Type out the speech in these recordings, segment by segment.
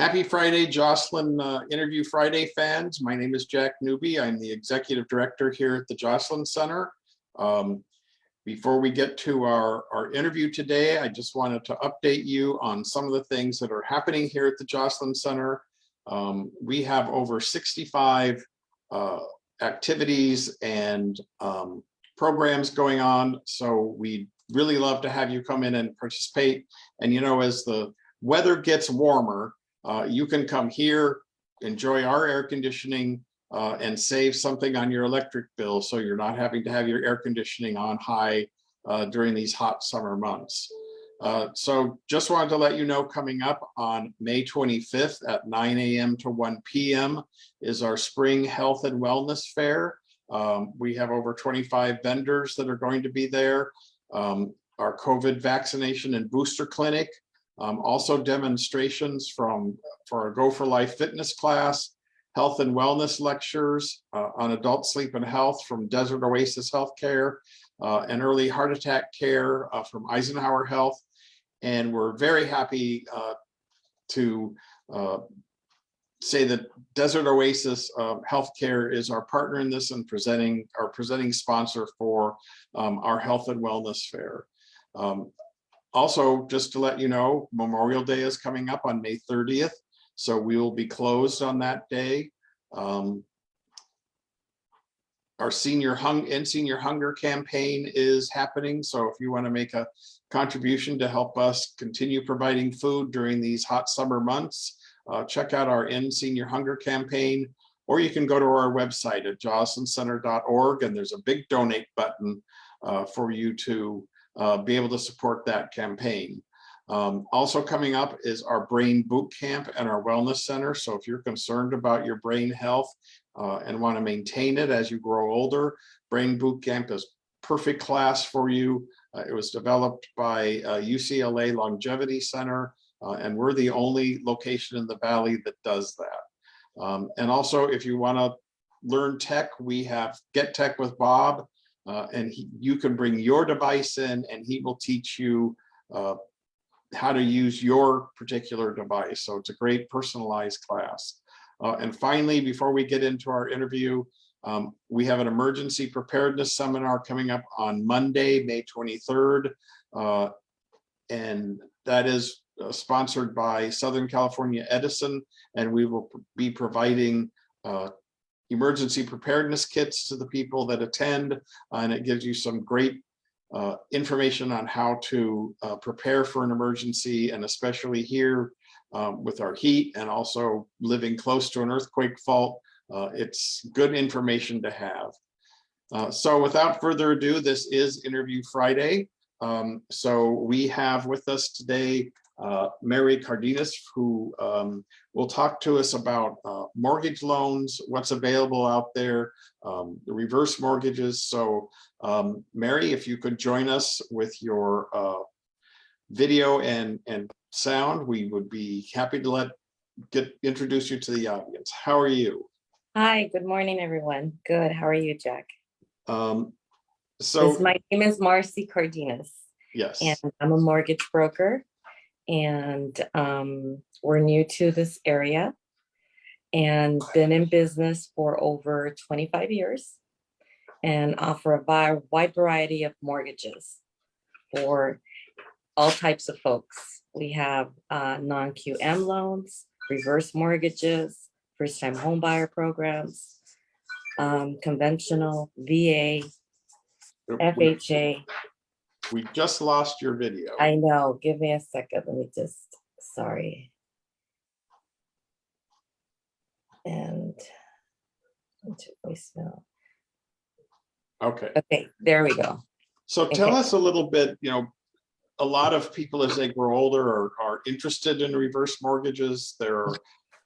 Happy Friday, Jocelyn Interview Friday fans. My name is Jack Newby. I'm the Executive Director here at the Jocelyn Center. Before we get to our interview today, I just wanted to update you on some of the things that are happening here at the Jocelyn Center. We have over 65 activities and programs going on, so we'd really love to have you come in and participate. And you know, as the weather gets warmer, you can come here, enjoy our air conditioning, and save something on your electric bill, so you're not having to have your air conditioning on high during these hot summer months. So just wanted to let you know, coming up on May 25th at 9 a.m. to 1 p.m. is our Spring Health and Wellness Fair. We have over 25 vendors that are going to be there. Our COVID vaccination and booster clinic. Also demonstrations for our Go for Life fitness class, health and wellness lectures on adult sleep and health from Desert Oasis Healthcare, and early heart attack care from Eisenhower Health. And we're very happy to say that Desert Oasis Healthcare is our partner in this and our presenting sponsor for our health and wellness fair. Also, just to let you know, Memorial Day is coming up on May 30th, so we will be closed on that day. Our Senior Hunger campaign is happening, so if you want to make a contribution to help us continue providing food during these hot summer months, check out our End Senior Hunger campaign, or you can go to our website at jocelyncenter.org, and there's a big donate button for you to be able to support that campaign. Also coming up is our Brain Boot Camp and our Wellness Center. So if you're concerned about your brain health and want to maintain it as you grow older, Brain Boot Camp is perfect class for you. It was developed by UCLA Longevity Center, and we're the only location in the Valley that does that. And also, if you want to learn tech, we have Get Tech with Bob. And you can bring your device in and he will teach you how to use your particular device. So it's a great personalized class. And finally, before we get into our interview, we have an emergency preparedness seminar coming up on Monday, May 23rd. And that is sponsored by Southern California Edison. And we will be providing emergency preparedness kits to the people that attend, and it gives you some great information on how to prepare for an emergency, and especially here with our heat and also living close to an earthquake fault, it's good information to have. So without further ado, this is Interview Friday. So we have with us today Mary Cardenas, who will talk to us about mortgage loans, what's available out there, the reverse mortgages. So Mary, if you could join us with your video and sound, we would be happy to introduce you to the audience. How are you? Hi, good morning, everyone. Good. How are you, Jack? So my name is Marcy Cardenas. Yes. And I'm a mortgage broker. And we're new to this area and been in business for over 25 years and offer a wide variety of mortgages for all types of folks. We have non-QM loans, reverse mortgages, first-time home buyer programs, conventional, VA, FHA. We just lost your video. I know. Give me a second. Let me just, sorry. And into voicemail. Okay. Okay, there we go. So tell us a little bit, you know, a lot of people as they grow older are interested in reverse mortgages. There are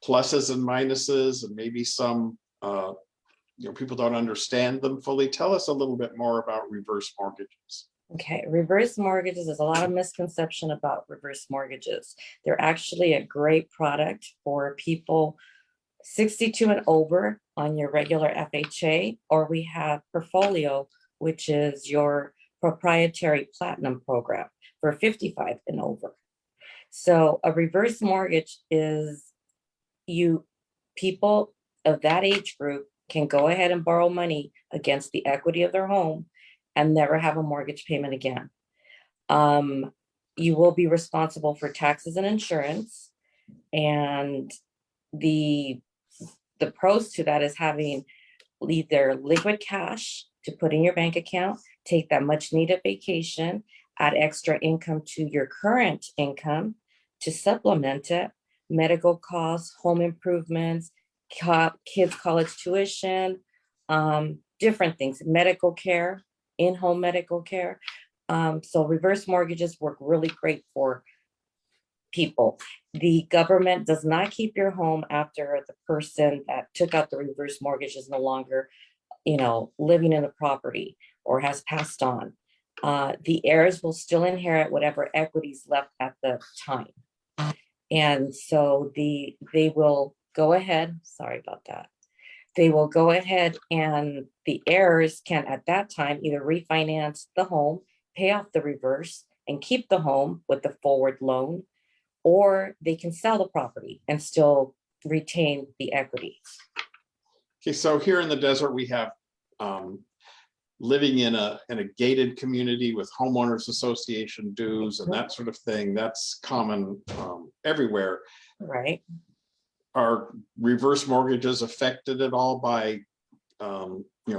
pluses and minuses, and maybe some, people don't understand them fully. Tell us a little bit more about reverse mortgages. Okay, reverse mortgages, there's a lot of misconception about reverse mortgages. They're actually a great product for people 62 and over on your regular FHA, or we have Portfolio, which is your proprietary platinum program for 55 and over. So a reverse mortgage is people of that age group can go ahead and borrow money against the equity of their home and never have a mortgage payment again. You will be responsible for taxes and insurance. And the pros to that is having either liquid cash to put in your bank account, take that much needed vacation, add extra income to your current income to supplement it, medical costs, home improvements, kids' college tuition, different things, medical care, in-home medical care. So reverse mortgages work really great for people. The government does not keep your home after the person that took out the reverse mortgage is no longer, living in the property or has passed on. The heirs will still inherit whatever equities left at the time. And so they will go ahead, sorry about that. They will go ahead and the heirs can at that time either refinance the home, pay off the reverse and keep the home with the forward loan, or they can sell the property and still retain the equity. Okay, so here in the desert, we have living in a gated community with homeowners association dues and that sort of thing. That's common everywhere. Right. Are reverse mortgages affected at all by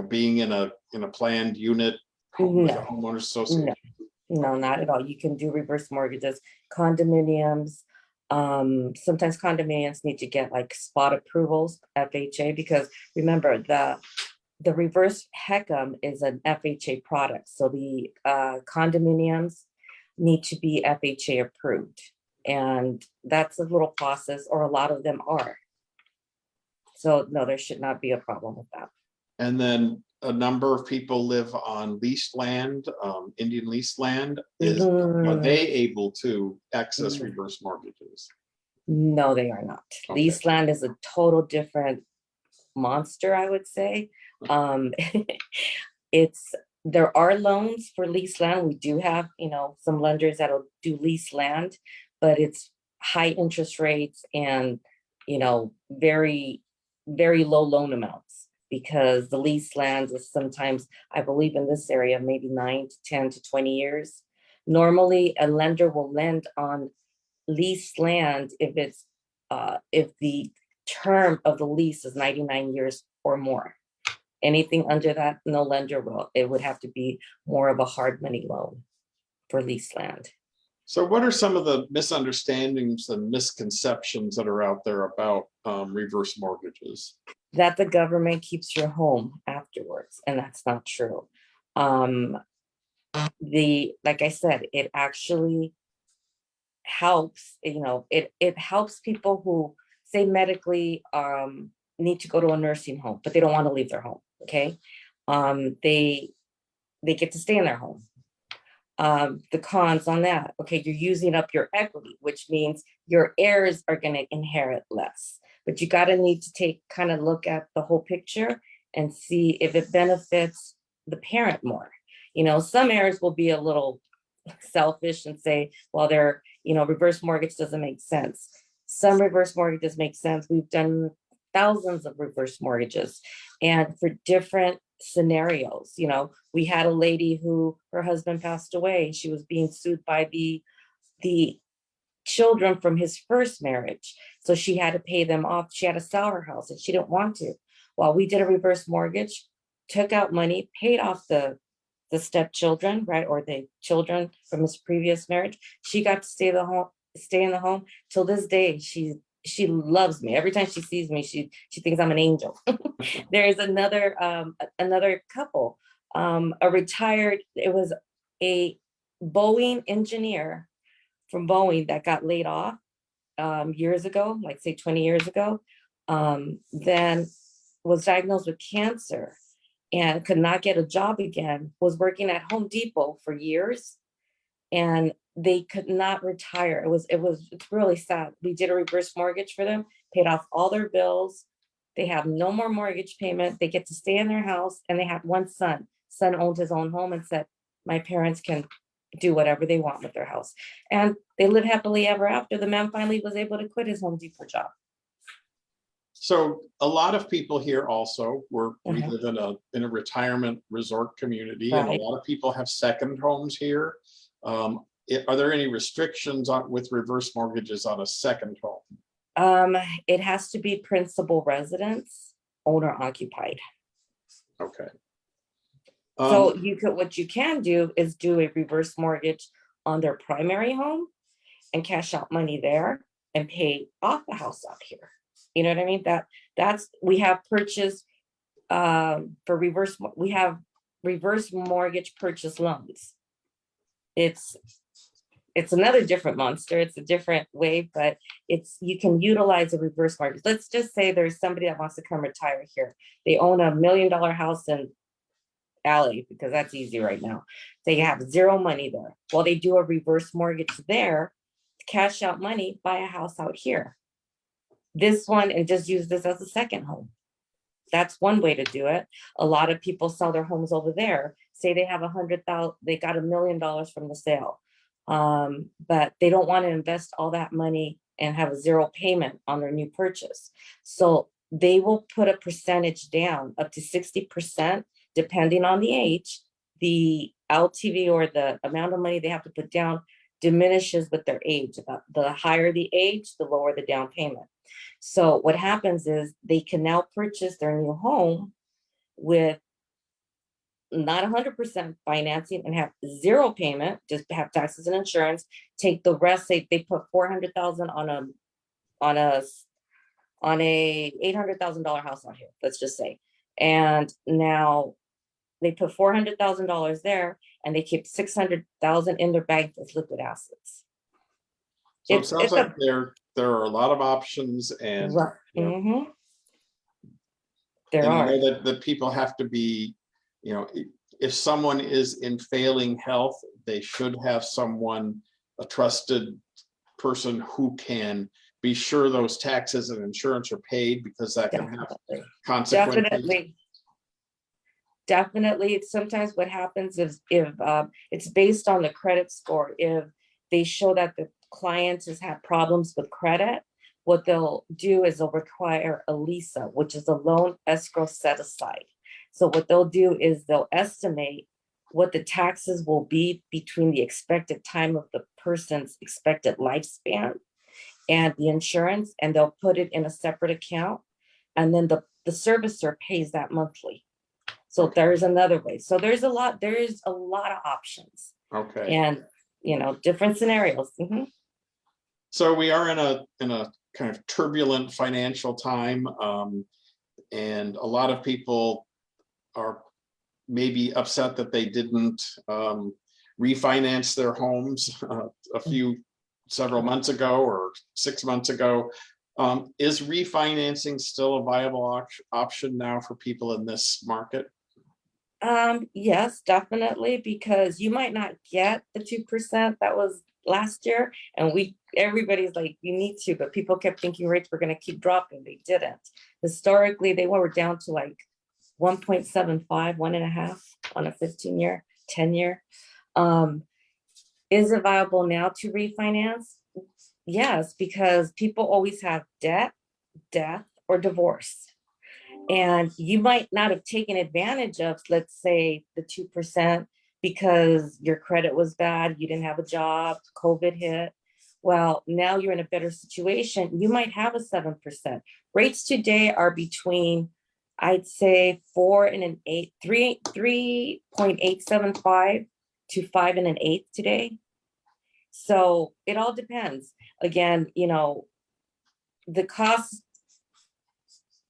being in a planned unit with a homeowners association? No, not at all. You can do reverse mortgages, condominiums. Sometimes condominiums need to get like spot approvals, FHA, because remember the reverse HECM is an FHA product. So the condominiums need to be FHA approved. And that's a little process, or a lot of them are. So no, there should not be a problem with that. And then a number of people live on leased land, Indian leased land. Are they able to access reverse mortgages? No, they are not. Okay. Leased land is a total different monster, I would say. There are loans for leased land. We do have, some lenders that'll do leased land, but it's high interest rates and, very, very low loan amounts, because the leased lands is sometimes, I believe in this area, maybe 9 to 10 to 20 years. Normally, a lender will lend on leased land if the term of the lease is 99 years or more. Anything under that, no lender will. It would have to be more of a hard money loan for leased land. So what are some of the misunderstandings and misconceptions that are out there about reverse mortgages? That the government keeps your home afterwards, and that's not true. Like I said, it actually helps, it helps people who say medically need to go to a nursing home, but they don't want to leave their home. Okay. They get to stay in their home. The cons on that, okay, you're using up your equity, which means your heirs are going to inherit less, but you got to need to kind of look at the whole picture and see if it benefits the parent more. Some heirs will be a little selfish and say, well, they're, reverse mortgage doesn't make sense. Some reverse mortgages make sense. We've done thousands of reverse mortgages, and for different scenarios. We had a lady who her husband passed away. She was being sued by the children from his first marriage. So she had to pay them off. She had to sell her house and she didn't want to. Well, we did a reverse mortgage, took out money, paid off the stepchildren, right? Or the children from his previous marriage. She got to stay in the home till this day. She loves me. Every time she sees me, she thinks I'm an angel. There's another couple, it was a Boeing engineer from Boeing that got laid off years ago, like say 20 years ago, then was diagnosed with cancer and could not get a job again, was working at Home Depot for years, and they could not retire. It's really sad. We did a reverse mortgage for them, paid off all their bills. They have no more mortgage payment. They get to stay in their house, and they have one son. Son owned his own home and said, my parents can do whatever they want with their house. And they live happily ever after. The man finally was able to quit his Home Depot job. So a lot of people here also, we Mhm. live in a retirement resort community, and a Right. lot of people have second homes here. Are there any restrictions on with reverse mortgages on a second home? Um, it has to be principal residence, owner occupied. Okay. So what you can do is do a reverse mortgage on their primary home and cash out money there and pay off the house out here. You know what I mean? That's we have purchased for we have reverse mortgage purchase loans. It's it's another different monster. It's a different way, but you can utilize a reverse mortgage. Let's just say there's somebody that wants to come retire here. They own $1 million house in Alley because that's easy right now. They have zero money there. Well, they do a reverse mortgage there, cash out money, buy a house out here. This one, and just use this as a second home. That's one way to do it. A lot of people sell their homes over there. Say they have 100,000, they got $1 million from the sale. But they don't want to invest all that money and have a zero payment on their new purchase. So they will put a percentage down up to 60%, depending on the age. The LTV, or the amount of money they have to put down, diminishes with their age. The higher the age, the lower the down payment. So what happens is they can now purchase their new home with not 100% financing and have zero payment, just have taxes and insurance, take the rest. They put 400,000 on a $800,000 house out here, let's just say. And now they put $400,000 there and they keep 600,000 in their bank as liquid assets. So it sounds like there are a lot of options, and Mhm. There and I are. know that people have to be, if someone is in failing health, they should have someone, a trusted person who can be sure those taxes and insurance are paid, because that can have Definitely. consequences. Definitely. Sometimes what happens is if it's based on the credit score. If they show that the client has had problems with credit, what they'll do is they'll require a LISA, which is a loan escrow set aside. So what they'll do is they'll estimate what the taxes will be between the expected time of the person's expected lifespan and the insurance, and they'll put it in a separate account. And then the servicer pays that monthly. So there's another way. So there's a lot of options, Okay. and different scenarios. So we are in a kind of turbulent financial time, and a lot of people are maybe upset that they didn't refinance their homes several months ago or 6 months ago. Is refinancing still a viable option now for people in this market? Yes, definitely, because you might not get the 2% that was last year, and everybody's like, you need to, but people kept thinking rates were going to keep dropping. They didn't. Historically, they were down to like 1.75, 1.5 on a 15-year, 10-year. Is it viable now to refinance? Yes, because people always have debt, death, or divorce. And you might not have taken advantage of, let's say, the 2% because your credit was bad, you didn't have a job, COVID hit. Well, now you're in a better situation. You might have a 7%. Rates today are between, I'd say, 3.875 to 5 1/8 today. So it all depends. Again, the cost,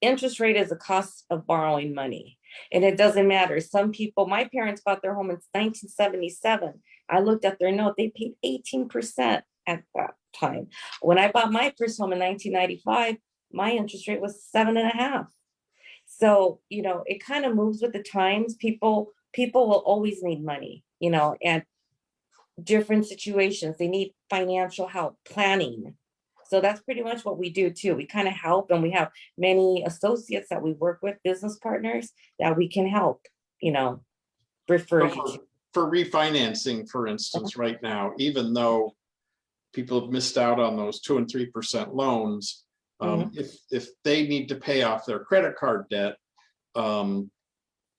interest rate is a cost of borrowing money, and it doesn't matter. Some people, my parents bought their home in 1977. I looked at their note, they paid 18% at that time. When I bought my first home in 1995, my interest rate was 7.5. So, it kind of moves with the times. People will always need money, and different situations. They need financial help, planning. So that's pretty much what we do too. We kind of help, and we have many associates that we work with, business partners that we can help, refer So you to. for refinancing, for instance, right now, even though people have missed out on those 2 and 3% loans, If they need to pay off their credit card debt,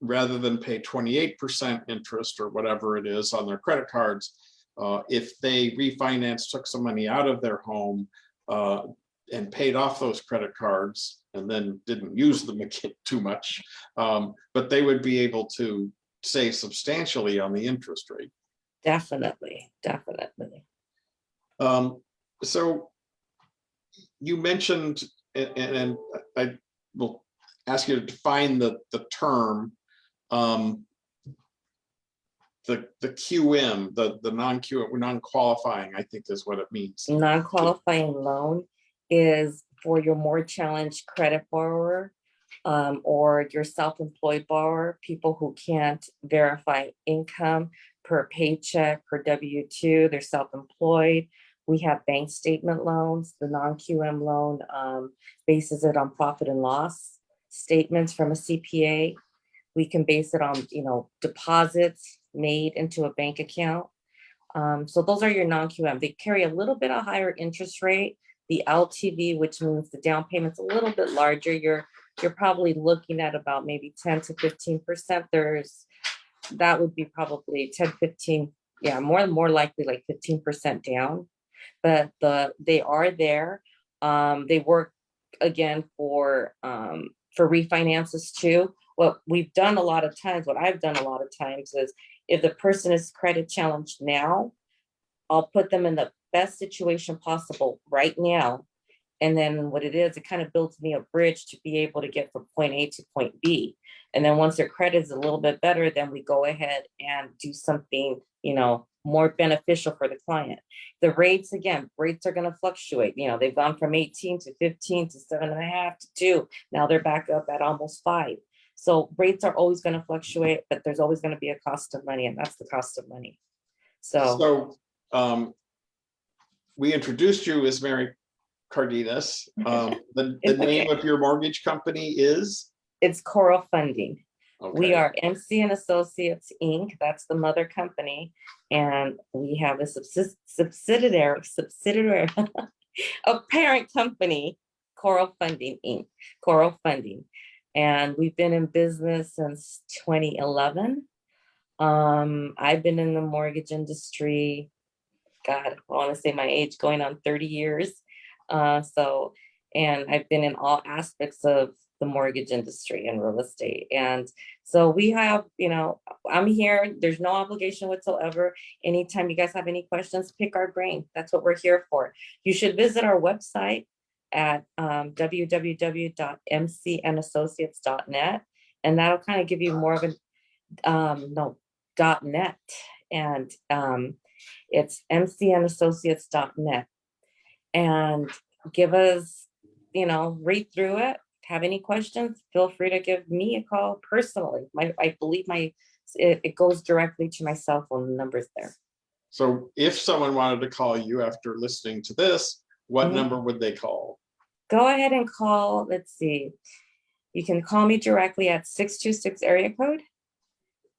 rather than pay 28% interest or whatever it is on their credit cards, if they refinanced, took some money out of their home, and paid off those credit cards and then didn't use them again too much, but they would be able to save substantially on the interest rate. Definitely, definitely. So you mentioned, and I will ask you to define the term, the QM, the non-qualifying, I think is what it means. Non-qualifying loan is for your more challenged credit borrower, or your self-employed borrower, people who can't verify income per paycheck, per W-2, they're self-employed. We have bank statement loans. The non-QM loan bases it on profit and loss statements from a CPA. We can base it on, deposits made into a bank account. So those are your non-QM. They carry a little bit of higher interest rate. The LTV, which means the down payment's a little bit larger. You're probably looking at about maybe 10 to 15%. That would be probably 10, 15, yeah, more likely like 15% down. But they are there. They work again for refinances too. What I've done a lot of times is, if the person is credit challenged now, I'll put them in the best situation possible right now. And then what it is, it kind of builds me a bridge to be able to get from point A to point B. And then once their credit is a little bit better, then we go ahead and do something, more beneficial for the client. The rates are going to fluctuate. They've gone from 18 to 15 to 7.5 to 2. Now they're back up at almost 5. So rates are always going to fluctuate, but there's always going to be a cost of money, and that's the cost of money. So we introduced you as Mary Cardenas. The name of your mortgage company is? It's Coral Funding. Okay. We are MC and Associates Inc. That's the mother company, and we have a subsidiary, a parent company, Coral Funding Inc. Coral Funding, and we've been in business since 2011. I've been in the mortgage industry, God, I want to say my age, going on 30 years. And I've been in all aspects of the mortgage industry and real estate. And so we have, I'm here. There's no obligation whatsoever. Anytime you guys have any questions, pick our brain. That's what we're here for. You should visit our website at www.mcandassociates.net. And that'll kind of give you more of .net. And it's mcandassociates.net. And give us, read through it. Have any questions, feel free to give me a call personally. I believe it goes directly to my cell phone numbers there. So if someone wanted to call you after listening to this, what number would they call? Go ahead and call, let's see. You can call me directly at 626 area code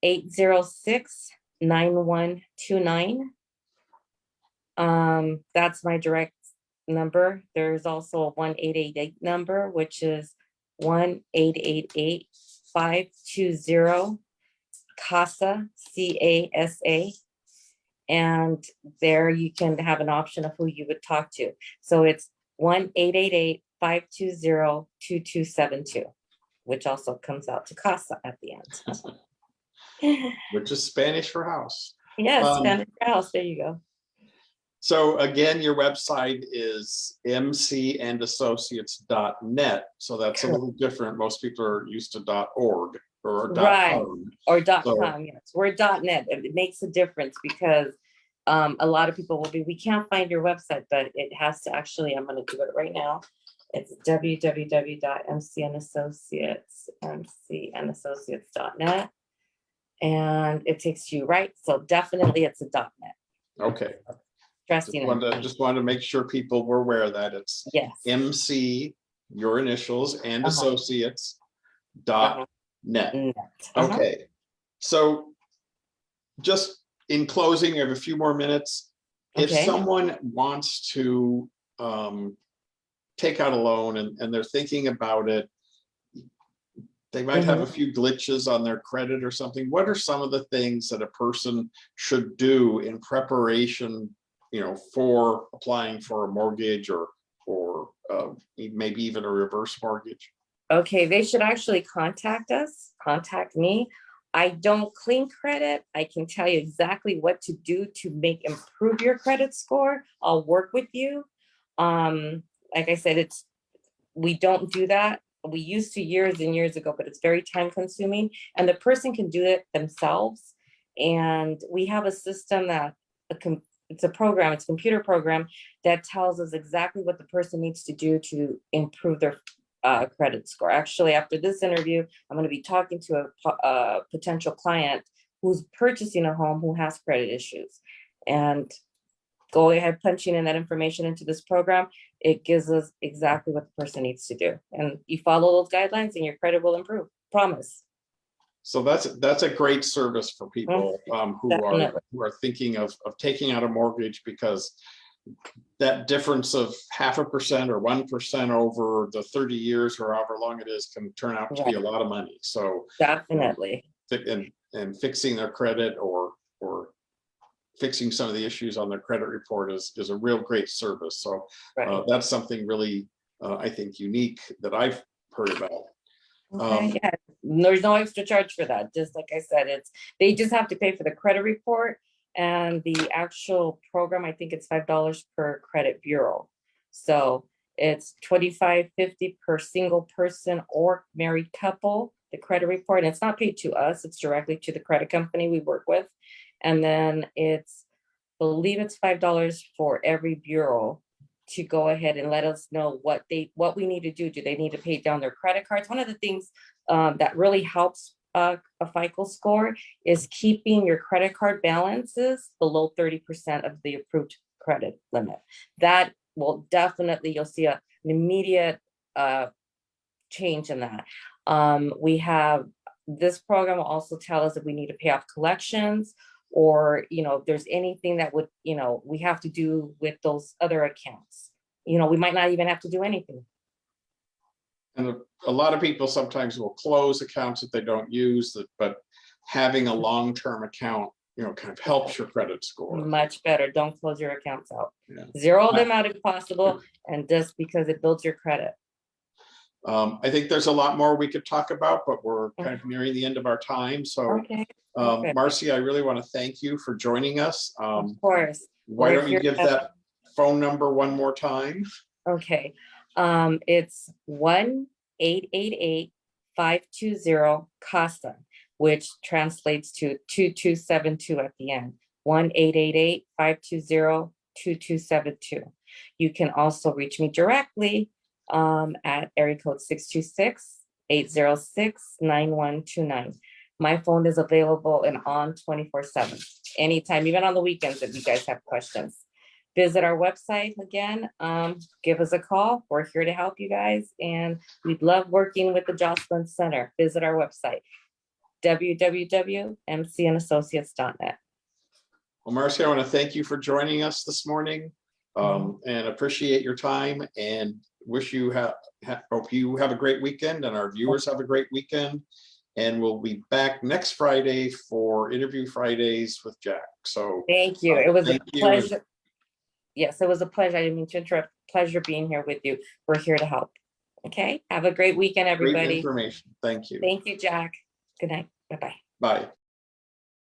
806-9129. That's my direct number. There's also a 1-888 number, which is 1-888-520 CASA, CASA. And there you can have an option of who you would talk to. So it's 1-888-520-2272, which also comes out to CASA at the end. Which is Spanish for house. Yes, Spanish for house. There you go. So again, your website is mcandassociates.net. So that's a little different. Most people are used to .org or right. .com. Or .com, yes. We're .net. It makes a difference because a lot of people will be, we can't find your website, but it has to actually, I'm going to do it right now. It's www.mcandassociates.net. And it takes you right. So definitely it's a .net. Okay. Just wanted to make sure people were aware of that. It's MC, your initials, and associates.net. Okay. So just in closing, I have a few more minutes. If someone wants to take out a loan and they're thinking about it, they might have a few glitches on their credit or something. What are some of the things that a person should do in preparation, for applying for a mortgage or maybe even a reverse mortgage? Okay, they should actually contact me. I don't clean credit. I can tell you exactly what to do to improve your credit score. I'll work with you. Like I said, we don't do that. We used to years and years ago, but it's very time consuming and the person can do it themselves. And we have a system it's a program, it's a computer program that tells us exactly what the person needs to do to improve their credit score. Actually, after this interview, I'm going to be talking to a potential client who's purchasing a home who has credit issues. And go ahead, punching in that information into this program, it gives us exactly what the person needs to do. And you follow those guidelines and your credit will improve, promise. So that's a great service for people who are thinking of taking out a mortgage, because that difference of 0.5% or 1% over the 30 years or however long it is can turn out to be a lot of money. So definitely. And fixing their credit or fixing some of the issues on their credit report is a real great service. So that's something really, I think, unique that I've heard about. Okay, yeah, there's no extra charge for that. Just like I said, they just have to pay for the credit report and the actual program. I think it's $5 per credit bureau. So it's $25.50 per single person or married couple, the credit report. And it's not paid to us, it's directly to the credit company we work with. And then I believe it's $5 for every bureau to go ahead and let us know what we need to do. Do they need to pay down their credit cards? One of the things that really helps a FICO score is keeping your credit card balances below 30% of the approved credit limit. That will definitely, you'll see an immediate change in that. This program will also tell us if we need to pay off collections, or if there's anything that would we have to do with those other accounts. We might not even have to do anything. And a lot of people sometimes will close accounts that they don't use, but having a long-term account kind of helps your credit score much better. Don't close your accounts out. Yeah. Zero them out if possible, and just because it builds your credit. I think there's a lot more we could talk about, but we're kind of nearing the end of our time. So Marcy, I really want to thank you for joining us. Of course. Why don't you give that phone number one more time? Okay. It's 1-888-520-CASA, which translates to 2272 at the end. 1-888-520-2272. You can also reach me directly at area code 626-806-9129. My phone is available and on 24/7, anytime, even on the weekends if you guys have questions. Visit our website again, give us a call. We're here to help you guys, and we'd love working with the Jocelyn Center. Visit our website, www.mcandassociates.net. Well, Marcy, I want to thank you for joining us this morning and appreciate your time, and wish you hope you have a great weekend, and our viewers have a great weekend. And we'll be back next Friday for Interview Fridays with Jack. So thank you. It was a pleasure. Yes, it was a pleasure. I didn't mean to interrupt. Pleasure being here with you. We're here to help. Okay. Have a great weekend, everybody. Great information. Thank you. Thank you, Jack. Good night. Bye-bye. Bye.